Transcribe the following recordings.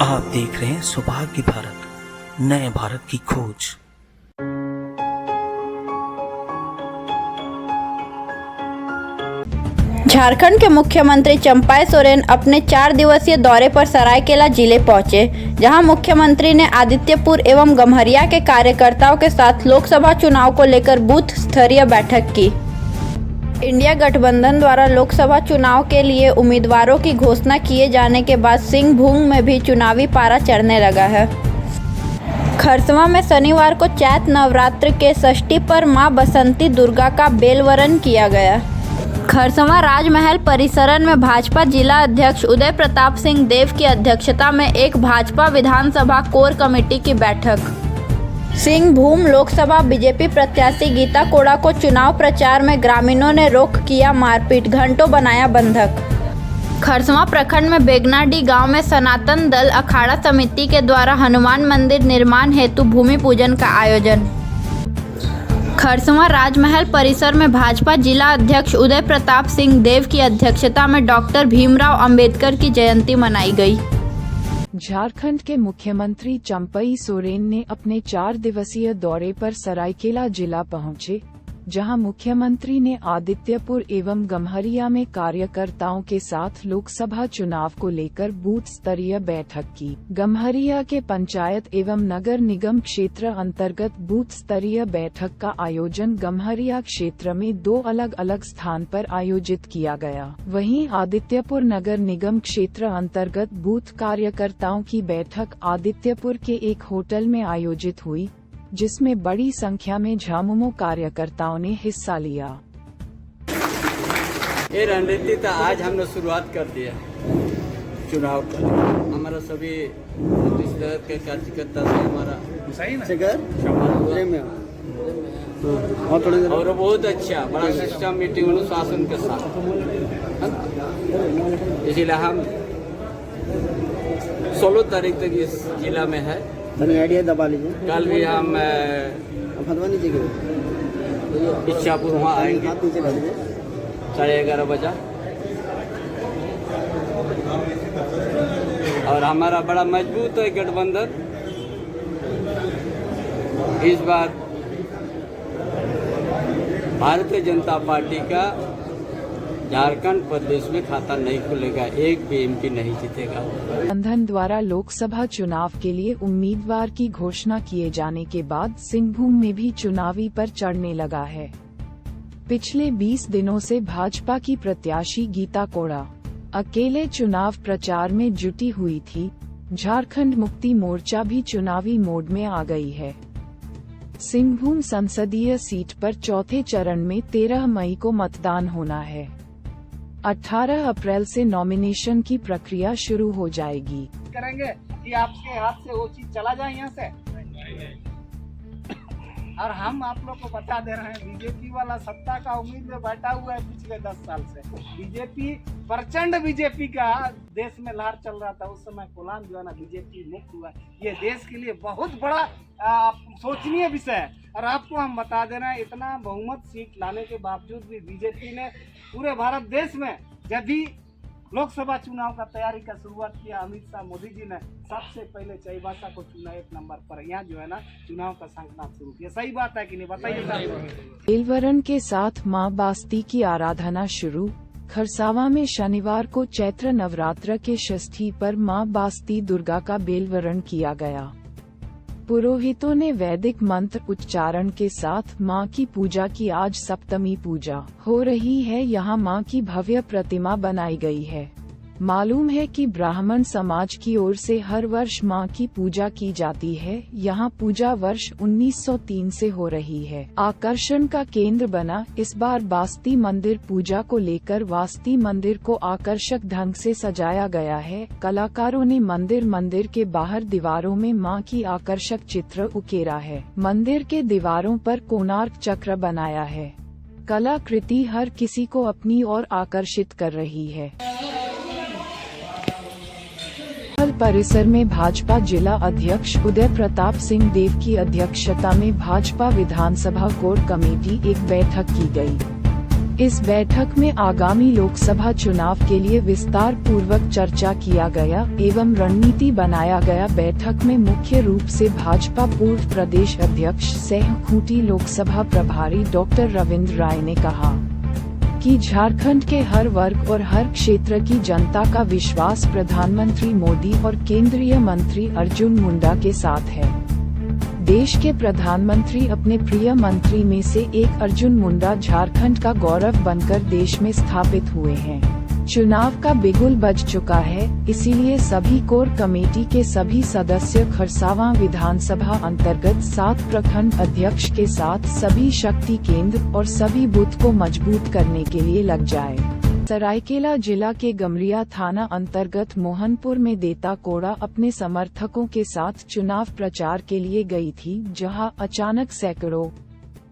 आप देख रहे हैं सौभाग्य भारत, नए भारत की खोज। झारखंड के मुख्यमंत्री चंपाई सोरेन अपने 4 दिवसीय दौरे पर सरायकेला जिले पहुंचे, जहां मुख्यमंत्री ने आदित्यपुर एवं गम्हरिया के कार्यकर्ताओं के साथ लोकसभा चुनाव को लेकर बूथ स्तरीय बैठक की। इंडिया गठबंधन द्वारा लोकसभा चुनाव के लिए उम्मीदवारों की घोषणा किए जाने के बाद सिंहभूम में भी चुनावी पारा चढ़ने लगा है। खरसवां में शनिवार को चैत नवरात्र के षष्ठी पर मां बसंती दुर्गा का बेलवरण किया गया। खरसवां राजमहल परिसर में भाजपा जिला अध्यक्ष उदय प्रताप सिंह देव की अध्यक्षता में एक भाजपा विधानसभा कोर कमेटी की बैठक। सिंहभूम लोकसभा बीजेपी प्रत्याशी गीता कोड़ा को चुनाव प्रचार में ग्रामीणों ने रोक किया मारपीट, घंटों बनाया बंधक। खरसवां प्रखंड में बेगनाडी गांव में सनातन दल अखाड़ा समिति के द्वारा हनुमान मंदिर निर्माण हेतु भूमि पूजन का आयोजन। खरसवां राजमहल परिसर में भाजपा जिला अध्यक्ष उदय प्रताप सिंह देव की अध्यक्षता में डॉक्टर भीमराव अंबेडकर की जयंती मनाई गई। झारखंड के मुख्यमंत्री चंपाई सोरेन ने अपने 4 दिवसीय दौरे पर सरायकेला जिला पहुंचे, जहां मुख्यमंत्री ने आदित्यपुर एवं गम्हरिया में कार्यकर्ताओं के साथ लोकसभा चुनाव को लेकर बूथ स्तरीय बैठक की। गम्हरिया के पंचायत एवं नगर निगम क्षेत्र अंतर्गत बूथ स्तरीय बैठक का आयोजन गम्हरिया क्षेत्र में 2 अलग अलग स्थान पर आयोजित किया गया। वहीं आदित्यपुर नगर निगम क्षेत्र अंतर्गत बूथ कार्यकर्ताओं की बैठक आदित्यपुर के एक होटल में आयोजित हुई, जिसमें बड़ी संख्या में झामुमो कार्यकर्ताओं ने हिस्सा लिया। ये रणनीति तो आज हमने शुरुआत कर दिया चुनाव का। हमारा सभी रिश्तेदार के कार्यकर्ता से हमारा और बहुत अच्छा बड़ा सिस्टम मीटिंग अनुशासन के साथ, इसलिए हम 16 तारीख तक इस जिला में है। आइडिया दबा लीजिए। कल भी हम इच्छापुर वहाँ आएंगे 11:30 बजे, और हमारा बड़ा मजबूत है गठबंधन। इस बार भारतीय जनता पार्टी का झारखंड प्रदेश में खाता नहीं खुलेगा, एक भी एमपी नहीं जीतेगा। गठबंधन द्वारा लोकसभा चुनाव के लिए उम्मीदवार की घोषणा किए जाने के बाद सिंहभूम में भी चुनावी पर चढ़ने लगा है। पिछले 20 दिनों से भाजपा की प्रत्याशी गीता कोड़ा अकेले चुनाव प्रचार में जुटी हुई थी। झारखंड मुक्ति मोर्चा भी चुनावी मोड में आ गई है। सिंहभूम संसदीय सीट पर चौथे चरण में 13 मई को मतदान होना है। 18 अप्रैल से नॉमिनेशन की प्रक्रिया शुरू हो जाएगी। करेंगे कि आपके हाथ से वो चीज चला जाए यहाँ से। और हम आप लोग को बता दे रहे हैं, बीजेपी वाला सत्ता का उम्मीद में बैठा हुआ है पिछले 10 साल से। बीजेपी प्रचंड बीजेपी का देश में लहर चल रहा था उस समय। कोलान जो है ना बीजेपी मुक्त हुआ, ये देश के लिए बहुत बड़ा सोचनीय विषय है। और आपको हम बता दे रहे हैं, इतना बहुमत सीट लाने के बावजूद भी बीजेपी ने पूरे भारत देश में जब भी लोकसभा चुनाव का तैयारी का शुरुआत किया, अमित शाह मोदी जी ने सबसे पहले चाईबासा को चुना 1 नंबर पर। यहाँ जो है ना चुनाव का संकनाद शुरू किया। सही बात है कि नहीं, बताइए। बेलवरण के साथ मां बास्ती की आराधना शुरू। खरसावां में शनिवार को चैत्र नवरात्र के षष्ठी पर मां बास्ती दुर्गा का बेलवरण किया गया। पुरोहितों ने वैदिक मंत्र उच्चारण के साथ मां की पूजा की। आज सप्तमी पूजा हो रही है। यहां मां की भव्य प्रतिमा बनाई गई है। मालूम है कि ब्राह्मण समाज की ओर से हर वर्ष मां की पूजा की जाती है। यहां पूजा वर्ष 1903 से हो रही है। आकर्षण का केंद्र बना इस बार बास्ती मंदिर पूजा को लेकर वास्ती मंदिर को आकर्षक ढंग से सजाया गया है। कलाकारों ने मंदिर के बाहर दीवारों में मां की आकर्षक चित्र उकेरा है। मंदिर के दीवारों पर कोणार्क चक्र बनाया है। कलाकृति हर किसी को अपनी ओर आकर्षित कर रही है। परिसर में भाजपा जिला अध्यक्ष उदय प्रताप सिंह देव की अध्यक्षता में भाजपा विधानसभा कोर कमेटी एक बैठक की गई। इस बैठक में आगामी लोकसभा चुनाव के लिए विस्तार पूर्वक चर्चा किया गया एवं रणनीति बनाया गया। बैठक में मुख्य रूप से भाजपा पूर्व प्रदेश अध्यक्ष सह खूंटी लोकसभा प्रभारी डॉक्टर रविंद्र राय ने कहा कि झारखंड के हर वर्ग और हर क्षेत्र की जनता का विश्वास प्रधानमंत्री मोदी और केंद्रीय मंत्री अर्जुन मुंडा के साथ है। देश के प्रधानमंत्री अपने प्रिय मंत्री में से एक अर्जुन मुंडा झारखंड का गौरव बनकर देश में स्थापित हुए हैं। चुनाव का बिगुल बज चुका है, इसीलिए सभी कोर कमेटी के सभी सदस्य खरसावां विधानसभा अंतर्गत 7 प्रखंड अध्यक्ष के साथ सभी शक्ति केंद्र और सभी बूथ को मजबूत करने के लिए लग जाए। सरायकेला जिला के गमरिया थाना अंतर्गत मोहनपुर में देता कोड़ा अपने समर्थकों के साथ चुनाव प्रचार के लिए गई थी, जहां अचानक सैकड़ों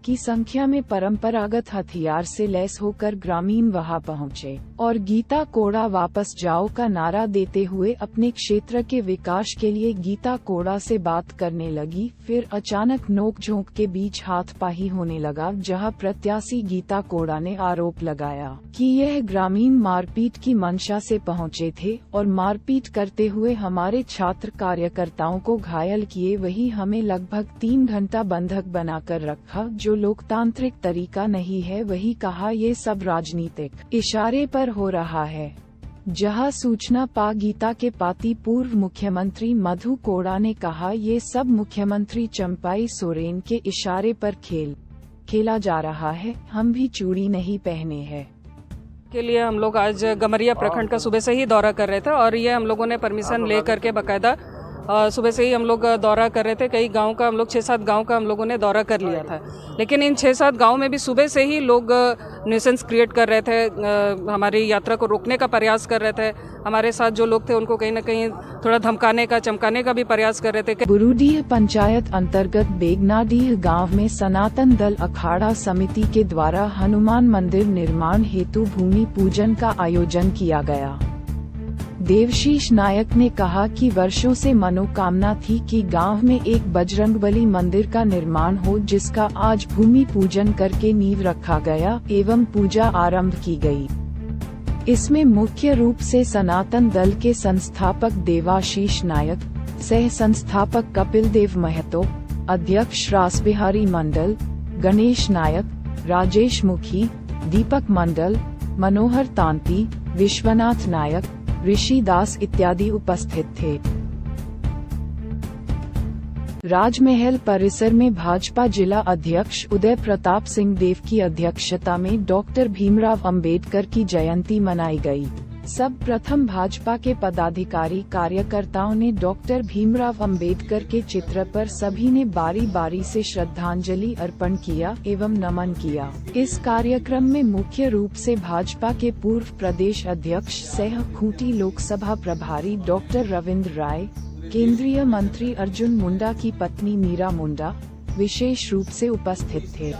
की संख्या में परंपरागत हथियार से लैस होकर ग्रामीण वहां पहुंचे और गीता कोड़ा वापस जाओ का नारा देते हुए अपने क्षेत्र के विकास के लिए गीता कोड़ा से बात करने लगी। फिर अचानक नोक-झोंक के बीच हाथापाई होने लगा, जहां प्रत्याशी गीता कोड़ा ने आरोप लगाया कि यह ग्रामीण मारपीट की मंशा से पहुंचे थे और मारपीट करते हुए हमारे छात्र कार्यकर्ताओं को घायल किए। वही हमें लगभग 3 घंटा बंधक बनाकर रखा, जो लोकतांत्रिक तरीका नहीं है। वही कहा, ये सब राजनीतिक इशारे पर हो रहा है। जहां सूचना पा गीता के पाती पूर्व मुख्यमंत्री मधु कोड़ा ने कहा, ये सब मुख्यमंत्री चंपाई सोरेन के इशारे पर खेला जा रहा है, हम भी चूड़ी नहीं पहने हैं। के लिए हम लोग आज गमरिया प्रखंड का सुबह से ही दौरा कर रहे थे और ये हम लोगों ने परमिशन ले करके बाकायदा सुबह से ही हम लोग दौरा कर रहे थे। कई गांव का हम लोग 6-7 गांव का हम लोगों ने दौरा कर लिया था, लेकिन इन 6-7 गांव में भी सुबह से ही लोग न्यूसेंस क्रिएट कर रहे थे, हमारी यात्रा को रोकने का प्रयास कर रहे थे। हमारे साथ जो लोग थे उनको कहीं न कहीं थोड़ा धमकाने का चमकाने का भी प्रयास कर रहे थे। बुरुडीह पंचायत अंतर्गत बेगनाडीह गांव में सनातन दल अखाड़ा समिति के द्वारा हनुमान मंदिर निर्माण हेतु भूमि पूजन का आयोजन किया गया। देवशीष नायक ने कहा कि वर्षों से मनोकामना थी कि गांव में एक बजरंगबली मंदिर का निर्माण हो, जिसका आज भूमि पूजन करके नींव रखा गया एवं पूजा आरंभ की गई। इसमें मुख्य रूप से सनातन दल के संस्थापक देवाशीष नायक, सह संस्थापक कपिल देव महतो, अध्यक्ष रासबिहारी मंडल, गणेश नायक, राजेश मुखी, दीपक मंडल, मनोहर तांती, विश्वनाथ नायक, ऋषि दास इत्यादि उपस्थित थे। राजमहल परिसर में भाजपा जिला अध्यक्ष उदय प्रताप सिंह देव की अध्यक्षता में डॉक्टर भीमराव अंबेडकर की जयंती मनाई गई। सब प्रथम भाजपा के पदाधिकारी कार्यकर्ताओं ने डॉक्टर भीमराव अंबेडकर के चित्र पर सभी ने बारी बारी से श्रद्धांजलि अर्पण किया एवं नमन किया। इस कार्यक्रम में मुख्य रूप से भाजपा के पूर्व प्रदेश अध्यक्ष सह खूंटी लोकसभा प्रभारी डॉक्टर रविंद्र राय, केंद्रीय मंत्री अर्जुन मुंडा की पत्नी मीरा मुंडा विशेष रूप से उपस्थित थे।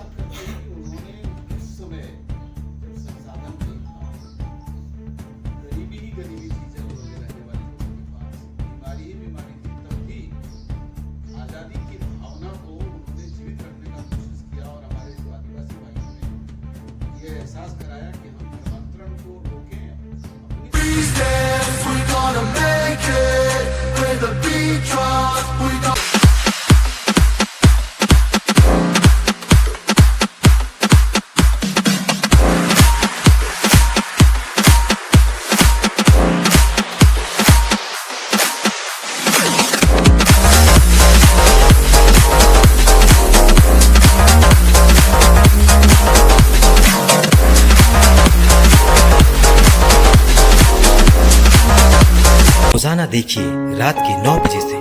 रोजाना देखिए रात के 9 बजे से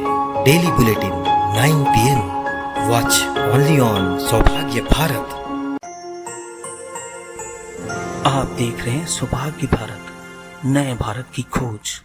daily bulletin 9 PM। Watch only on सौभाग्य भारत। आप देख रहे हैं सौभाग्य भारत, नए भारत की खोज।